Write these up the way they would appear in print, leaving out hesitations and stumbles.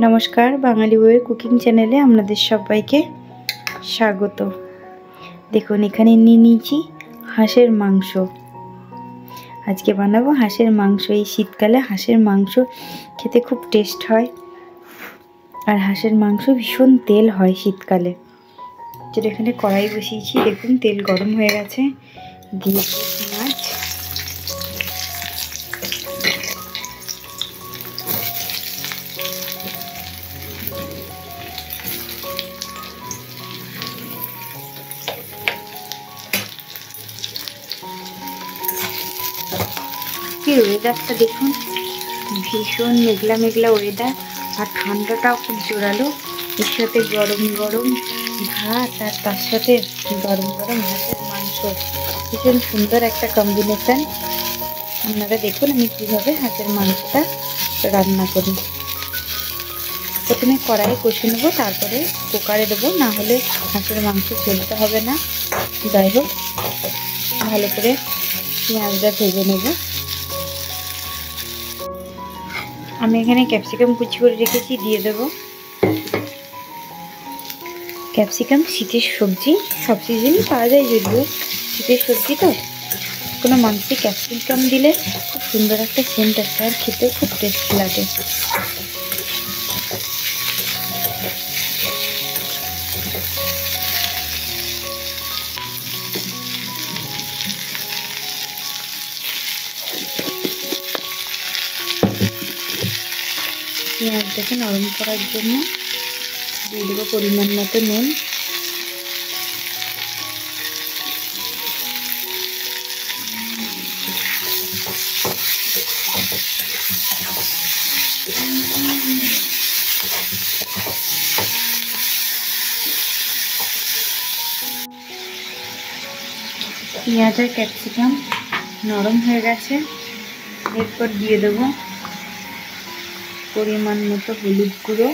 নমস্কার, বাঙালি বউয়ের কুকিং চ্যানেলে আপনাদের সবাইকে স্বাগত। দেখুন এখানে নিয়ে নিয়েছি হাঁসের মাংস। আজকে বানাবো হাঁসের মাংস। এই শীতকালে হাঁসের মাংস খেতে খুব টেস্ট হয়, আর হাঁসের মাংস ভীষণ তেল হয় শীতকালে। যেটা এখানে কড়াই বসিয়েছি, দেখুন তেল গরম হয়ে গেছে। দিয়ে মাছ, ওয়েদারটা দেখুন, ভীষণ মেঘলা মেঘলা ওয়েদার, আর ঠান্ডাটাও খুব জোরালো। এর সাথে গরম গরম ভাত, আর তার সাথে গরম গরম হাঁসের মাংস, ভীষণ সুন্দর একটা কম্বিনেশন। আপনারা দেখুন আমি কীভাবে হাঁসের মাংসটা রান্না করি। প্রথমে কড়াই কষে নেবো, তারপরে কুকারে দেবো, না হলে হাঁসের মাংস ফেলতে হবে না। যাই হোক, ভালো করে পেঁয়াজটা ভেজে নেব। আমি এখানে ক্যাপসিকাম কুচি করে রেখেছি, দিয়ে দেবো। ক্যাপসিকাম শীতের সবজি, সব সিজনই পাওয়া যায়, যদিও শীতের সবজি তো কোনো মাংসে ক্যাপসিকাম দিলে খুব সুন্দর একটা সেন্ট আসে, আর খেতেও খুব টেস্টি লাগে। পেঁয়াজটাকে নরম করার জন্য দিয়ে দেবো পরিমাণ মতো নুন। পেঁয়াজ আর ক্যাপসিকাম নরম হয়ে গেছে, এরপর দিয়ে দেবো পরিমাণ মতো হলুদ গুঁড়ো,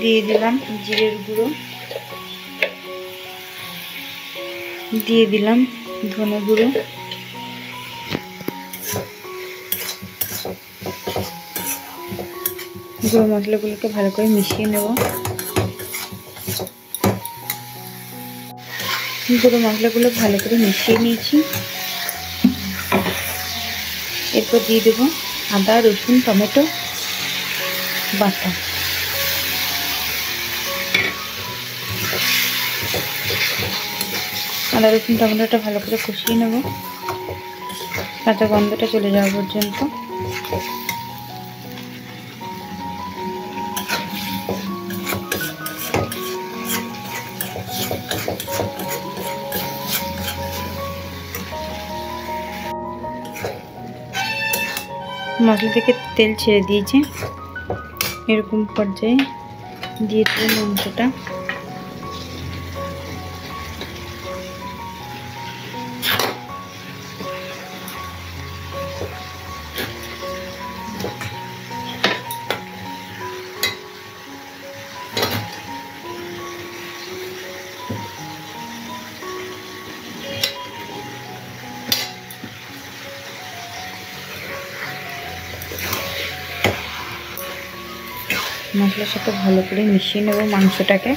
দিয়ে দিলাম জিরের গুঁড়ো, দিয়ে দিলাম ধনে গুঁড়ো, গুঁড়ো মশলাগুলোকে ভালো করে মিশিয়ে নেব। গুঁড়ো মশলাগুলো ভালো করে মিশিয়ে নিয়েছি। এরপর দিয়ে দেবো আদা রসুন টমেটো বাটা। আদা রসুন টমেটোটা ভালো করে কষিয়ে নেব, কাঁচা গন্ধটা চলে যাওয়া পর্যন্ত। মশলা থেকে তেল ছেড়ে দিয়েছে, এরকম পর্যায়ে দিয়ে দেবো মাংসটা। মশলার সাথে ভালো করে মিশিয়ে নেব মাংসটাকে।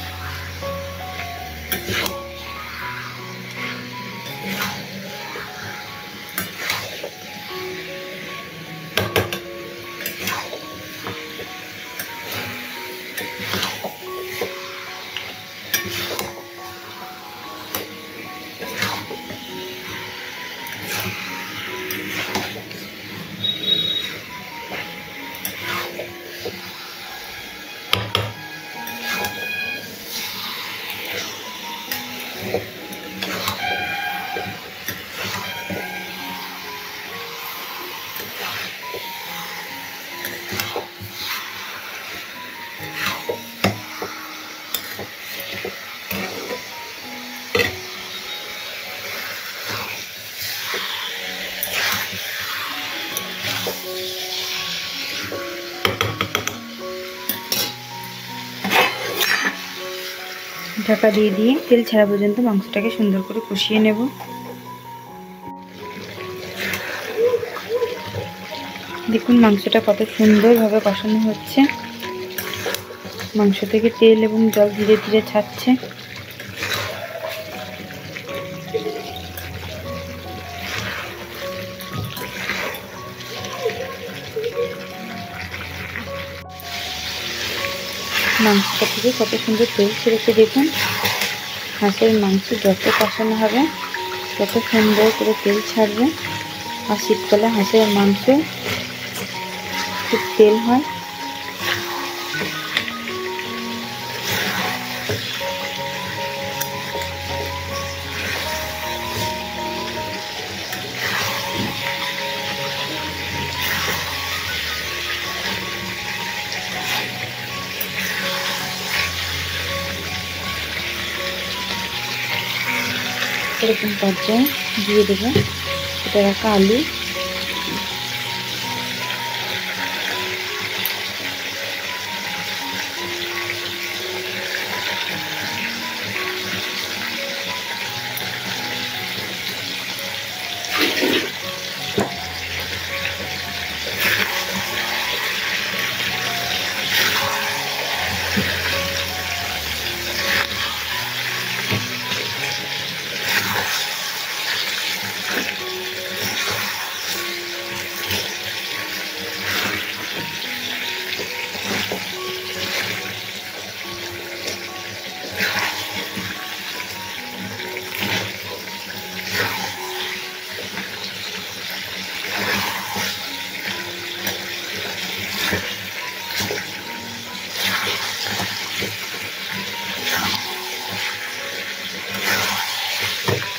ঢাকা দিয়ে দিয়ে তেল ছাড়া পর্যন্ত মাংসটাকে সুন্দর করে কষিয়ে নেব। দেখুন মাংসটা কত সুন্দরভাবে কষানো হচ্ছে, মাংস থেকে তেল এবং জল ধীরে ধীরে ছাড়ছে। মাংসটা থেকে কত সুন্দর তেল ছেড়েছে দেখুন। হাঁসের মাংস যত কষানো হবে তত সুন্দর করে তেল ছাড়বে। আর শীতকালে হাঁসের মাংস খুব তেল হয়। এরকম পর্যায়ে দিয়ে দেবো এটা রাখা আলু।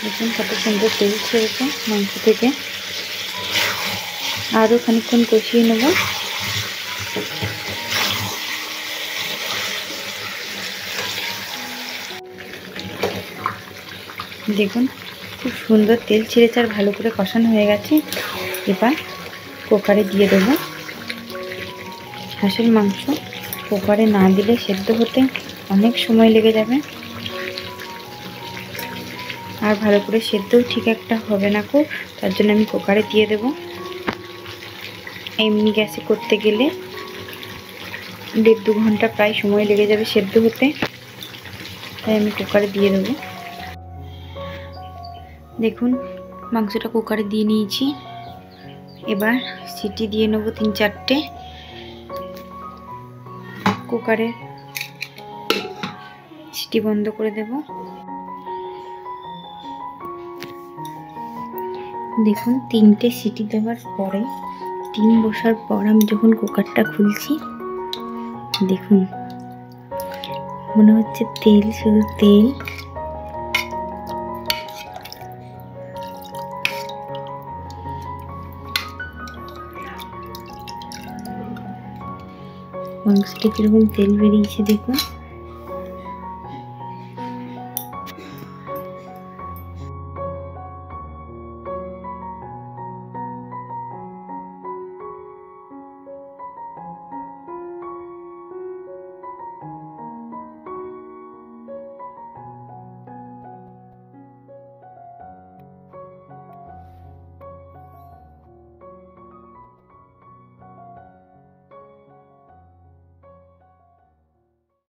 দেখুন কত সুন্দর তেল ছেড়েছে মাংস থেকে। আরও খানিকক্ষণ কষিয়ে নেব। দেখুন খুব সুন্দর তেল ছেড়েছে আর ভালো করে কষানো হয়ে গেছে। এবার কুকারে দিয়ে দেবো। হাঁসের মাংস কুকারে না দিলে সেদ্ধ হতে অনেক সময় লেগে যাবে, আর ভালো করে সেদ্ধও ঠিক একটা হবে না খুব। তার জন্য আমি কুকারে দিয়ে দেব। এমনি গ্যাসে করতে গেলে 1.5-2 ঘন্টা প্রায় সময় লেগে যাবে সেদ্ধ হতে, তাই আমি কুকারে দিয়ে দেবো। দেখুন মাংসটা কুকারে দিয়ে নিয়েছি। এবার সিটি দিয়ে নেব 3-4টে। কুকারে সিটি বন্ধ করে দেব। দেখুন 3টে সিটি দেওয়ার পরে 3 বসার পর আমি যখন কুকারটা খুলছি, দেখুন মনে হচ্ছে তেল, শুধু তেল। মাংসটা কিরকম তেল বেরিয়েছে দেখুন।